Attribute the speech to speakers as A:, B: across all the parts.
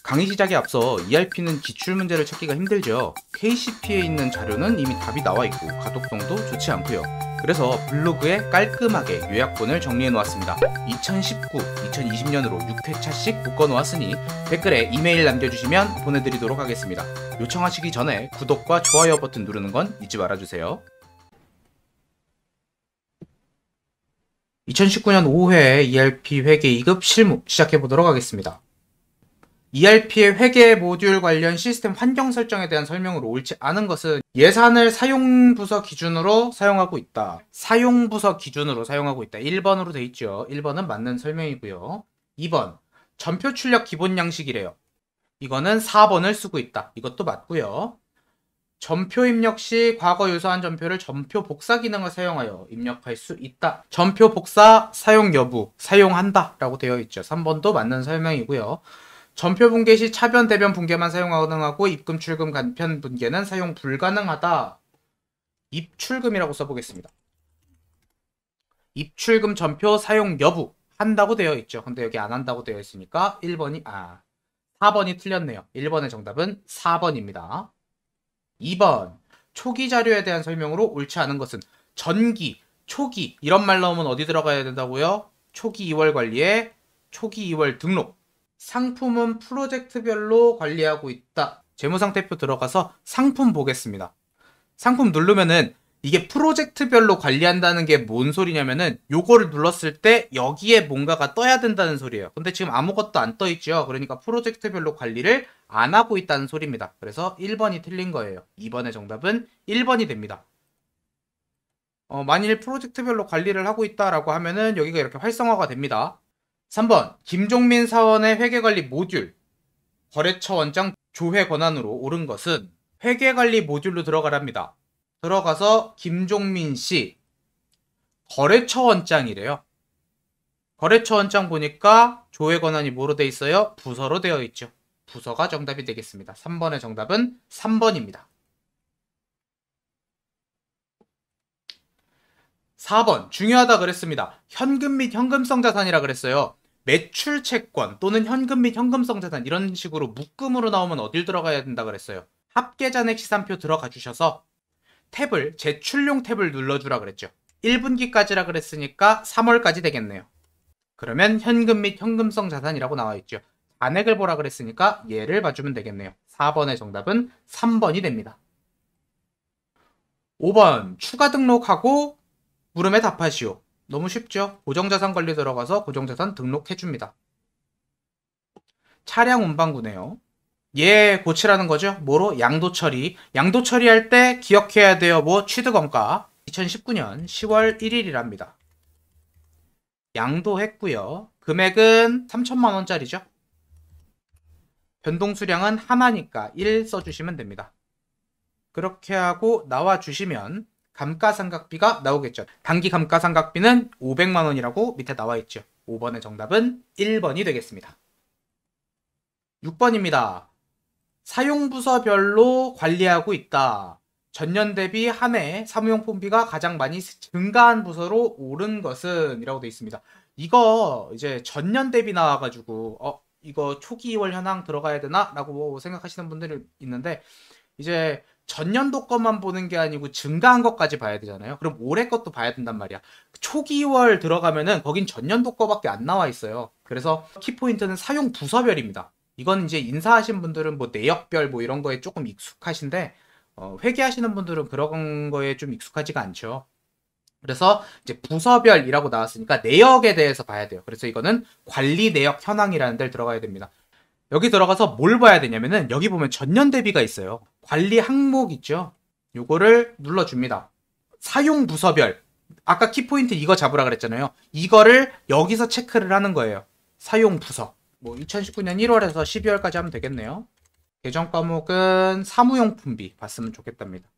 A: 강의 시작에 앞서 ERP는 기출문제를 찾기가 힘들죠. KCP에 있는 자료는 이미 답이 나와있고 가독성도 좋지 않고요. 그래서 블로그에 깔끔하게 요약본을 정리해 놓았습니다. 2019, 2020년으로 6회차씩 묶어 놓았으니 댓글에 이메일 남겨주시면 보내드리도록 하겠습니다. 요청하시기 전에 구독과 좋아요 버튼 누르는 건 잊지 말아주세요. 2019년 5회 ERP 회계 2급 실무 시작해보도록 하겠습니다. ERP의 회계 모듈 관련 시스템 환경 설정에 대한 설명으로 옳지 않은 것은 예산을 사용부서 기준으로 사용하고 있다. 사용부서 기준으로 사용하고 있다. 1번으로 돼 있죠. 1번은 맞는 설명이고요. 2번 전표 출력 기본 양식이래요. 이거는 4번을 쓰고 있다. 이것도 맞고요. 전표 입력 시 과거 유사한 전표를 전표 복사 기능을 사용하여 입력할 수 있다. 전표 복사 사용 여부, 사용한다 라고 되어 있죠. 3번도 맞는 설명이고요. 전표 분계 시 차변, 대변 분계만 사용 가능하고 입금, 출금, 간편 분계는 사용 불가능하다. 입출금이라고 써보겠습니다. 입출금 전표 사용 여부 한다고 되어 있죠. 근데 여기 안 한다고 되어 있으니까 4번이 틀렸네요. 1번의 정답은 4번입니다. 2번 초기 자료에 대한 설명으로 옳지 않은 것은 전기, 초기 이런 말 나오면 어디 들어가야 된다고요? 초기 2월 관리에 초기 2월 등록. 상품은 프로젝트별로 관리하고 있다. 재무상태표 들어가서 상품 보겠습니다. 상품 누르면은 이게 프로젝트별로 관리한다는 게 뭔 소리냐면은 요거를 눌렀을 때 여기에 뭔가가 떠야 된다는 소리예요. 근데 지금 아무것도 안 떠 있죠. 그러니까 프로젝트별로 관리를 안 하고 있다는 소리입니다. 그래서 1번이 틀린 거예요. 2번의 정답은 1번이 됩니다. 만일 프로젝트별로 관리를 하고 있다라고 하면은 여기가 이렇게 활성화가 됩니다. 3번 김종민 사원의 회계관리 모듈 거래처 원장 조회 권한으로 옳은 것은 회계관리 모듈로 들어가랍니다. 들어가서 김종민 씨 거래처 원장이래요. 거래처 원장 보니까 조회 권한이 뭐로 돼 있어요? 부서로 되어 있죠. 부서가 정답이 되겠습니다. 3번의 정답은 3번입니다. 4번 중요하다 그랬습니다. 현금 및 현금성 자산이라 그랬어요. 매출 채권 또는 현금 및 현금성 자산 이런 식으로 묶음으로 나오면 어딜 들어가야 된다 그랬어요. 합계잔액 시산표 들어가 주셔서 탭을 제출용 탭을 눌러주라 그랬죠. 1분기까지라 그랬으니까 3월까지 되겠네요. 그러면 현금 및 현금성 자산이라고 나와 있죠. 잔액을 보라 그랬으니까 얘를 봐주면 되겠네요. 4번의 정답은 3번이 됩니다. 5번 추가 등록하고 물음에 답하시오. 너무 쉽죠? 고정자산 관리 들어가서 고정자산 등록해줍니다. 차량 운반구네요. 얘 고치라는 거죠. 뭐로? 양도 처리. 양도 처리할 때 기억해야 돼요. 뭐? 취득원가. 2019년 10월 1일이랍니다. 양도했고요. 금액은 3천만 원짜리죠. 변동수량은 하나니까 1 써주시면 됩니다. 그렇게 하고 나와주시면 감가상각비가 나오겠죠. 단기 감가상각비는 500만 원이라고 밑에 나와 있죠. 5번의 정답은 1번이 되겠습니다. 6번입니다. 사용부서별로 관리하고 있다. 전년 대비 한 해 사무용품비가 가장 많이 증가한 부서로 옳은 것은 이라고 되어 있습니다. 이거 이제 전년 대비 나와가지고 이거 초기 2월 현황 들어가야 되나? 라고 생각하시는 분들이 있는데 이제 전년도 것만 보는 게 아니고 증가한 것까지 봐야 되잖아요. 그럼 올해 것도 봐야 된단 말이야. 초기 2월 들어가면은 거긴 전년도 거밖에 안 나와 있어요. 그래서 키포인트는 사용 부서별입니다. 이건 이제 인사하신 분들은 뭐 내역별 뭐 이런 거에 조금 익숙하신데 회계하시는 분들은 그런 거에 좀 익숙하지가 않죠. 그래서 이제 부서별이라고 나왔으니까 내역에 대해서 봐야 돼요. 그래서 이거는 관리 내역 현황이라는 데를 들어가야 됩니다. 여기 들어가서 뭘 봐야 되냐면은 여기 보면 전년 대비가 있어요. 관리 항목 있죠. 요거를 눌러줍니다. 사용 부서별. 아까 키포인트 이거 잡으라 그랬잖아요. 이거를 여기서 체크를 하는 거예요. 사용 부서. 뭐 2019년 1월에서 12월까지 하면 되겠네요. 계정 과목은 사무용품비 봤으면 좋겠답니다.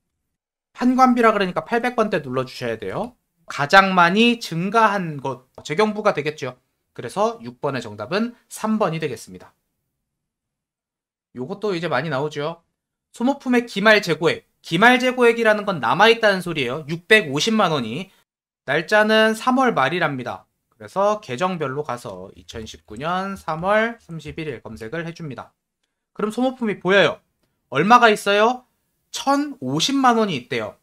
A: 판관비라 그러니까 800번대 눌러주셔야 돼요. 가장 많이 증가한 것 재경부가 되겠죠. 그래서 6번의 정답은 3번이 되겠습니다. 요것도 이제 많이 나오죠. 소모품의 기말 재고액 기말재고액이라는 건 남아있다는 소리예요. 650만 원이. 날짜는 3월 말이랍니다. 그래서 계정별로 가서 2019년 3월 31일 검색을 해줍니다. 그럼 소모품이 보여요. 얼마가 있어요? 1050만 원이 있대요.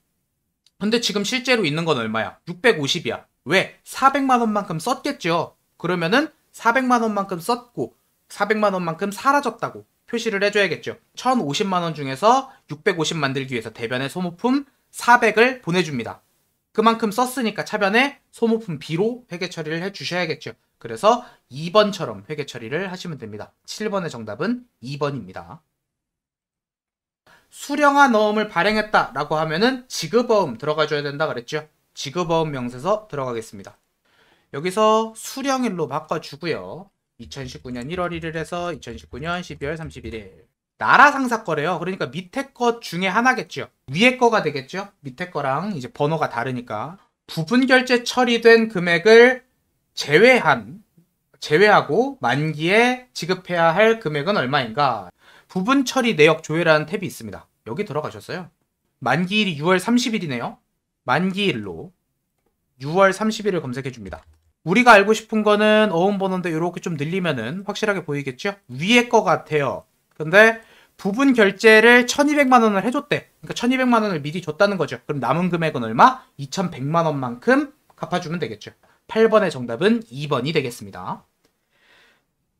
A: 근데 지금 실제로 있는 건 얼마야? 650이야. 왜? 400만 원만큼 썼겠죠. 그러면은 400만 원만큼 썼고 400만 원만큼 사라졌다고 표시를 해줘야겠죠. 1050만 원 중에서 650 만들기 위해서 대변에 소모품 400을 보내줍니다. 그만큼 썼으니까 차변에 소모품 B로 회계 처리를 해주셔야겠죠. 그래서 2번처럼 회계 처리를 하시면 됩니다. 7번의 정답은 2번입니다. 수령한 어음을 발행했다라고 하면은 지급어음 들어가줘야 된다 그랬죠. 지급어음 명세서 들어가겠습니다. 여기서 수령일로 바꿔주고요. 2019년 1월 1일에서 2019년 12월 31일. 나라상사거래요. 그러니까 밑에 것 중에 하나겠죠. 위에 거가 되겠죠. 밑에 거랑 이제 번호가 다르니까. 부분 결제 처리된 금액을 제외하고 만기에 지급해야 할 금액은 얼마인가? 부분 처리 내역 조회라는 탭이 있습니다. 여기 들어가셨어요. 만기일이 6월 30일이네요. 만기일로 6월 30일을 검색해 줍니다. 우리가 알고 싶은 거는 어음 번호인데 이렇게 좀 늘리면은 확실하게 보이겠죠? 위에 거 같아요. 근데 부분 결제를 1200만 원을 해줬대. 그러니까 1200만 원을 미리 줬다는 거죠. 그럼 남은 금액은 얼마? 2100만 원만큼 갚아주면 되겠죠. 8번의 정답은 2번이 되겠습니다.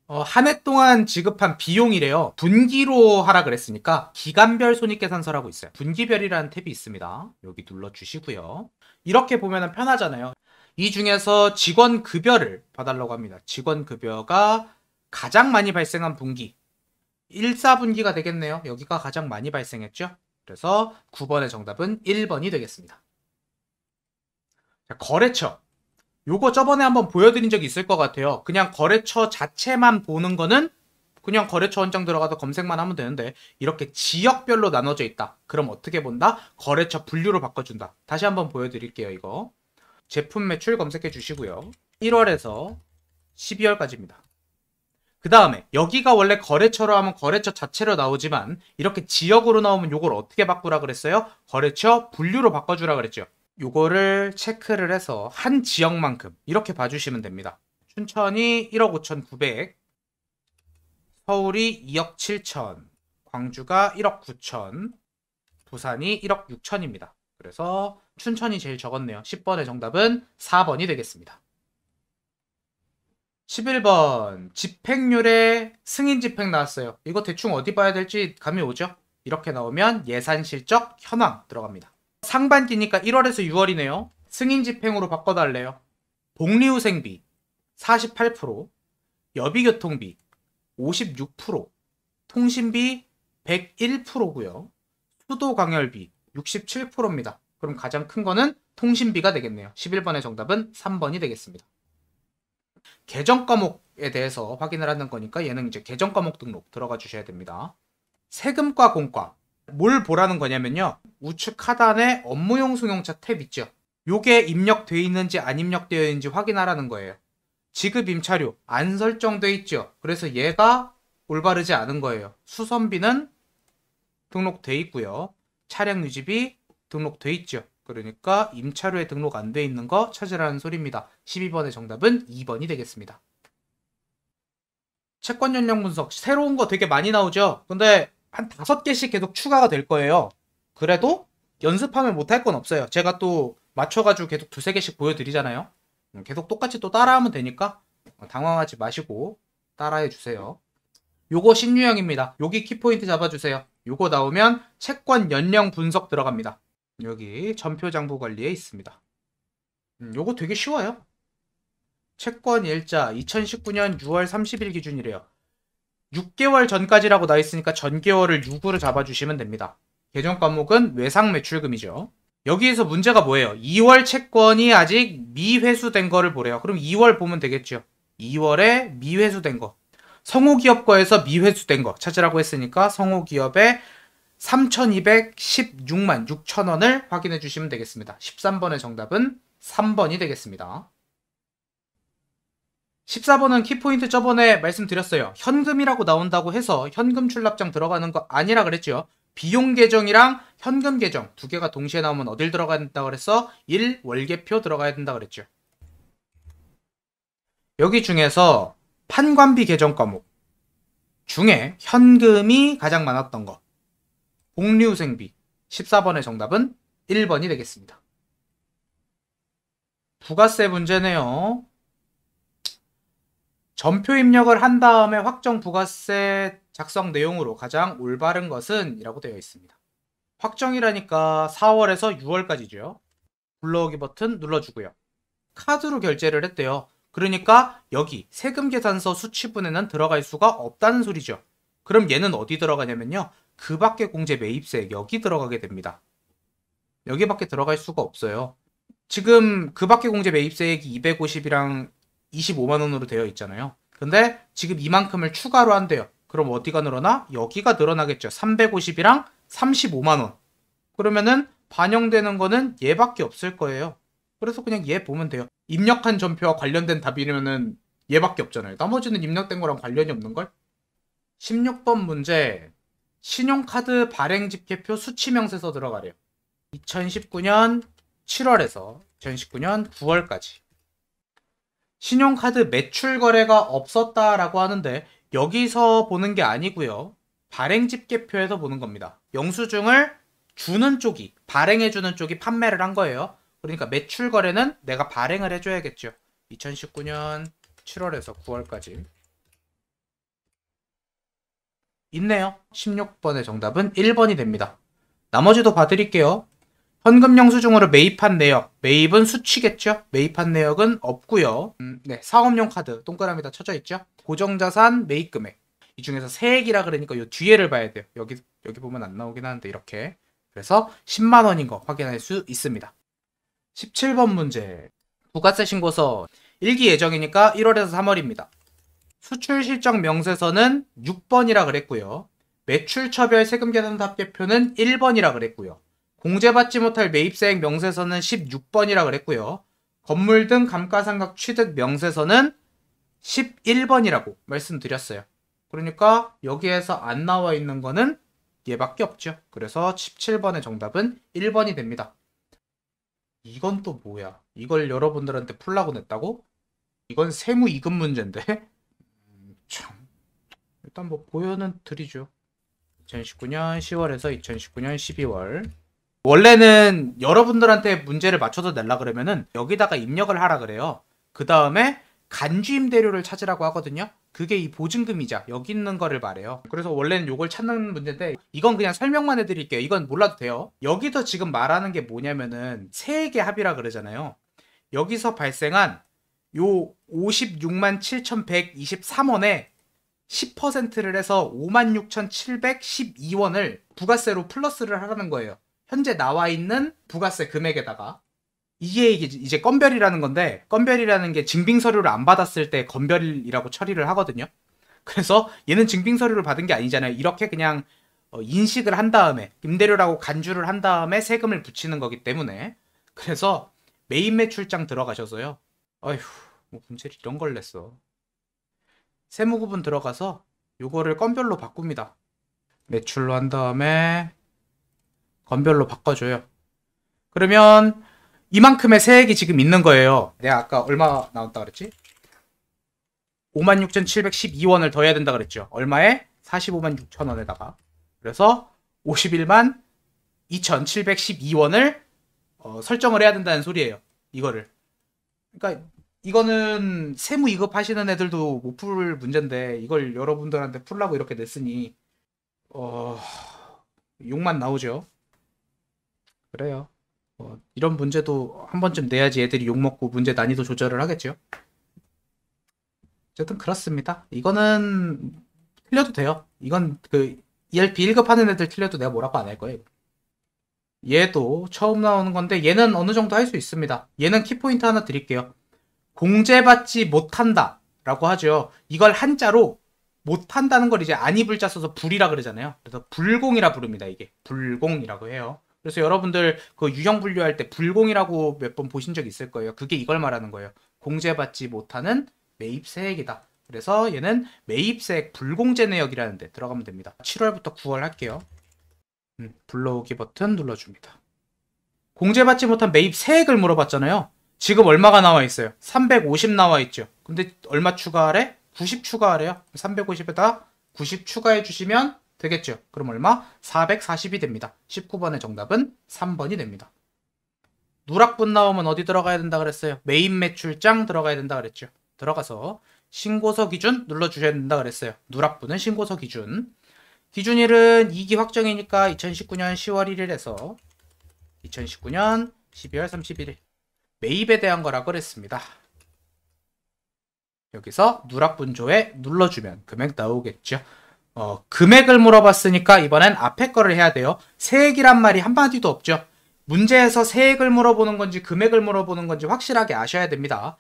A: 한 해 동안 지급한 비용이래요. 분기로 하라 그랬으니까 기간별 손익계산서라고 있어요. 분기별이라는 탭이 있습니다. 여기 눌러주시고요. 이렇게 보면 편하잖아요. 이 중에서 직원급여를 봐달라고 합니다. 직원급여가 가장 많이 발생한 분기 1사분기가 되겠네요. 여기가 가장 많이 발생했죠. 그래서 9번의 정답은 1번이 되겠습니다. 자, 거래처. 요거 저번에 한번 보여드린 적이 있을 것 같아요. 그냥 거래처 자체만 보는 거는 그냥 거래처 원장 들어가서 검색만 하면 되는데 이렇게 지역별로 나눠져 있다. 그럼 어떻게 본다? 거래처 분류로 바꿔준다. 다시 한번 보여드릴게요. 이거 제품 매출 검색해 주시고요. 1월에서 12월까지입니다. 그 다음에 여기가 원래 거래처로 하면 거래처 자체로 나오지만 이렇게 지역으로 나오면 요걸 어떻게 바꾸라 그랬어요? 거래처 분류로 바꿔주라 그랬죠. 요거를 체크를 해서 한 지역만큼 이렇게 봐주시면 됩니다. 춘천이 1억 5,900, 서울이 2억 7천, 광주가 1억 9천, 부산이 1억 6천입니다. 그래서 춘천이 제일 적었네요. 10번의 정답은 4번이 되겠습니다. 11번 집행률에 승인집행 나왔어요. 이거 대충 어디 봐야 될지 감이 오죠? 이렇게 나오면 예산실적 현황 들어갑니다. 상반기니까 1월에서 6월이네요. 승인집행으로 바꿔달래요. 복리후생비 48%, 여비교통비 56%, 통신비 101%고요. 수도광열비 67%입니다. 그럼 가장 큰 거는 통신비가 되겠네요. 11번의 정답은 3번이 되겠습니다. 계정 과목에 대해서 확인을 하는 거니까 얘는 이제 계정 과목 등록 들어가 주셔야 됩니다. 세금과 공과 뭘 보라는 거냐면요. 우측 하단에 업무용 승용차 탭 있죠. 요게 입력되어 있는지 안 입력되어 있는지 확인하라는 거예요. 지급 임차료 안 설정돼 있죠. 그래서 얘가 올바르지 않은 거예요. 수선비는 등록돼 있고요. 차량 유지비 등록돼 있죠. 그러니까 임차료에 등록 안 돼 있는 거 찾으라는 소리입니다. 12번의 정답은 2번이 되겠습니다. 채권 연령 분석 새로운 거 되게 많이 나오죠. 근데 한 5개씩 계속 추가가 될 거예요. 그래도 연습하면 못할 건 없어요. 제가 또 맞춰가지고 계속 2-3개씩 보여드리잖아요. 계속 똑같이 또 따라하면 되니까 당황하지 마시고 따라해 주세요. 요거 신유형입니다. 여기 키포인트 잡아주세요. 요거 나오면 채권 연령 분석 들어갑니다. 여기 전표장부 관리에 있습니다. 요거 되게 쉬워요. 채권 일자 2019년 6월 30일 기준이래요. 6개월 전까지라고 나와 있으니까 전개월을 6으로 잡아주시면 됩니다. 계정 과목은 외상 매출금이죠. 여기에서 문제가 뭐예요? 2월 채권이 아직 미회수된 거를 보래요. 그럼 2월 보면 되겠죠. 2월에 미회수된 거. 성우기업 거에서 미회수된 거 찾으라고 했으니까 성우기업의 3,216만 6천 원을 확인해 주시면 되겠습니다. 13번의 정답은 3번이 되겠습니다. 14번은 키포인트 저번에 말씀드렸어요. 현금이라고 나온다고 해서 현금 출납장 들어가는 거 아니라 그랬죠. 비용 계정이랑 현금 계정 두 개가 동시에 나오면 어딜 들어가야 된다 그랬어? 1. 월계표 들어가야 된다 그랬죠. 여기 중에서 판관비 계정 과목 중에 현금이 가장 많았던 거 복류생비 14번의 정답은 1번이 되겠습니다. 부가세 문제네요. 전표 입력을 한 다음에 확정 부가세 작성 내용으로 가장 올바른 것은? 이라고 되어 있습니다. 확정이라니까 4월에서 6월까지죠. 불러오기 버튼 눌러주고요. 카드로 결제를 했대요. 그러니까 여기 세금 계산서 수취분에는 들어갈 수가 없다는 소리죠. 그럼 얘는 어디 들어가냐면요. 그 밖에 공제 매입세 여기 들어가게 됩니다. 여기밖에 들어갈 수가 없어요. 지금 그 밖에 공제 매입세액이 250이랑 25만원으로 되어 있잖아요. 근데 지금 이만큼을 추가로 한대요. 그럼 어디가 늘어나? 여기가 늘어나겠죠. 350이랑 35만원. 그러면은 반영되는 거는 얘밖에 없을 거예요. 그래서 그냥 얘 보면 돼요. 입력한 전표와 관련된 답이면은 얘밖에 없잖아요. 나머지는 입력된 거랑 관련이 없는걸? 16번 문제. 신용카드 발행집계표 수치명세서 들어가래요. 2019년 7월에서 2019년 9월까지. 신용카드 매출 거래가 없었다라고 하는데 여기서 보는 게 아니고요. 발행집계표에서 보는 겁니다. 영수증을 주는 쪽이, 발행해주는 쪽이 판매를 한 거예요. 그러니까 매출 거래는 내가 발행을 해줘야겠죠. 2019년 7월에서 9월까지. 있네요. 16번의 정답은 1번이 됩니다. 나머지도 봐드릴게요. 현금 영수증으로 매입한 내역. 매입은 수취겠죠? 매입한 내역은 없고요. 네, 사업용 카드 동그라미 다 쳐져 있죠? 고정자산 매입금액. 이 중에서 세액이라 그러니까 요 뒤에를 봐야 돼요. 여기 보면 안 나오긴 하는데 이렇게. 그래서 10만 원인 거 확인할 수 있습니다. 17번 문제. 부가세 신고서 1기 예정이니까 1월에서 3월입니다. 수출 실적 명세서는 6번이라 그랬고요. 매출처별 세금계산 답계표는 1번이라 그랬고요. 공제받지 못할 매입세액 명세서는 16번이라 그랬고요. 건물 등 감가상각 취득 명세서는 11번이라고 말씀드렸어요. 그러니까 여기에서 안 나와 있는 거는 얘밖에 없죠. 그래서 17번의 정답은 1번이 됩니다. 이건 또 뭐야? 이걸 여러분들한테 풀라고 냈다고? 이건 세무 이급 문제인데? 참. 일단 뭐 보여는 드리죠. 2019년 10월에서 2019년 12월. 원래는 여러분들한테 문제를 맞춰서 내려 그러면은 여기다가 입력을 하라 그래요. 그 다음에 간주임대료를 찾으라고 하거든요. 그게 이 보증금이자 여기 있는 거를 말해요. 그래서 원래는 요걸 찾는 문제인데 이건 그냥 설명만 해드릴게요. 이건 몰라도 돼요. 여기서 지금 말하는 게 뭐냐면은 세액의 합이라 그러잖아요. 여기서 발생한 요 56만 7,123원에 10%를 해서 56,712원을 부가세로 플러스를 하라는 거예요. 현재 나와 있는 부가세 금액에다가. 이게 이제 건별이라는 건데, 건별이라는 게 증빙서류를 안 받았을 때 건별이라고 처리를 하거든요. 그래서 얘는 증빙서류를 받은 게 아니잖아요. 이렇게 그냥 인식을 한 다음에 임대료라고 간주를 한 다음에 세금을 붙이는 거기 때문에. 그래서 매입매출장 들어가셔서요. 어휴, 뭐 문제를 이런 걸 냈어. 세무구분 들어가서 요거를 건별로 바꿉니다. 매출로 한 다음에 건별로 바꿔줘요. 그러면 이만큼의 세액이 지금 있는 거예요. 내가 아까 얼마 나왔다 그랬지? 56,712원을 더해야 된다 그랬죠. 얼마에? 45만 6천원에다가. 그래서 51만 2,712원을 설정을 해야 된다는 소리예요. 이거를. 그러니까 이거는 세무 이급 하시는 애들도 못 풀 문제인데 이걸 여러분들한테 풀라고 이렇게 냈으니 욕만 나오죠. 그래요. 이런 문제도 한 번쯤 내야지 애들이 욕먹고 문제 난이도 조절을 하겠죠. 어쨌든 그렇습니다. 이거는 틀려도 돼요. 이건 그 ERP 1급 하는 애들 틀려도 내가 뭐라고 안 할 거예요. 얘도 처음 나오는 건데 얘는 어느 정도 할 수 있습니다. 얘는 키포인트 하나 드릴게요. 공제받지 못한다 라고 하죠. 이걸 한자로 못한다는 걸 이제 안이불자 써서 불이라 그러잖아요. 그래서 불공이라 부릅니다. 이게 불공이라고 해요. 그래서 여러분들 그 유형 분류할 때 불공이라고 몇 번 보신 적 있을 거예요. 그게 이걸 말하는 거예요. 공제받지 못하는 매입세액이다. 그래서 얘는 매입세액 불공제 내역이라는 데 들어가면 됩니다. 7월부터 9월 할게요. 불러오기 버튼 눌러줍니다. 공제받지 못한 매입 세액을 물어봤잖아요. 지금 얼마가 나와 있어요? 350 나와 있죠. 근데 얼마 추가하래? 90 추가하래요. 350에다 90 추가해 주시면 되겠죠. 그럼 얼마? 440이 됩니다. 19번의 정답은 3번이 됩니다. 누락분 나오면 어디 들어가야 된다 그랬어요? 매입 매출장 들어가야 된다 그랬죠. 들어가서 신고서 기준 눌러주셔야 된다 그랬어요. 누락분은 신고서 기준. 기준일은 2기 확정이니까 2019년 10월 1일에서 2019년 12월 31일. 매입에 대한 거라고 그랬습니다. 여기서 누락분조에 눌러주면 금액 나오겠죠. 금액을 물어봤으니까 이번엔 앞에 거를 해야 돼요. 세액이란 말이 한마디도 없죠. 문제에서 세액을 물어보는 건지 금액을 물어보는 건지 확실하게 아셔야 됩니다.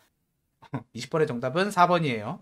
A: 20번의 정답은 4번이에요.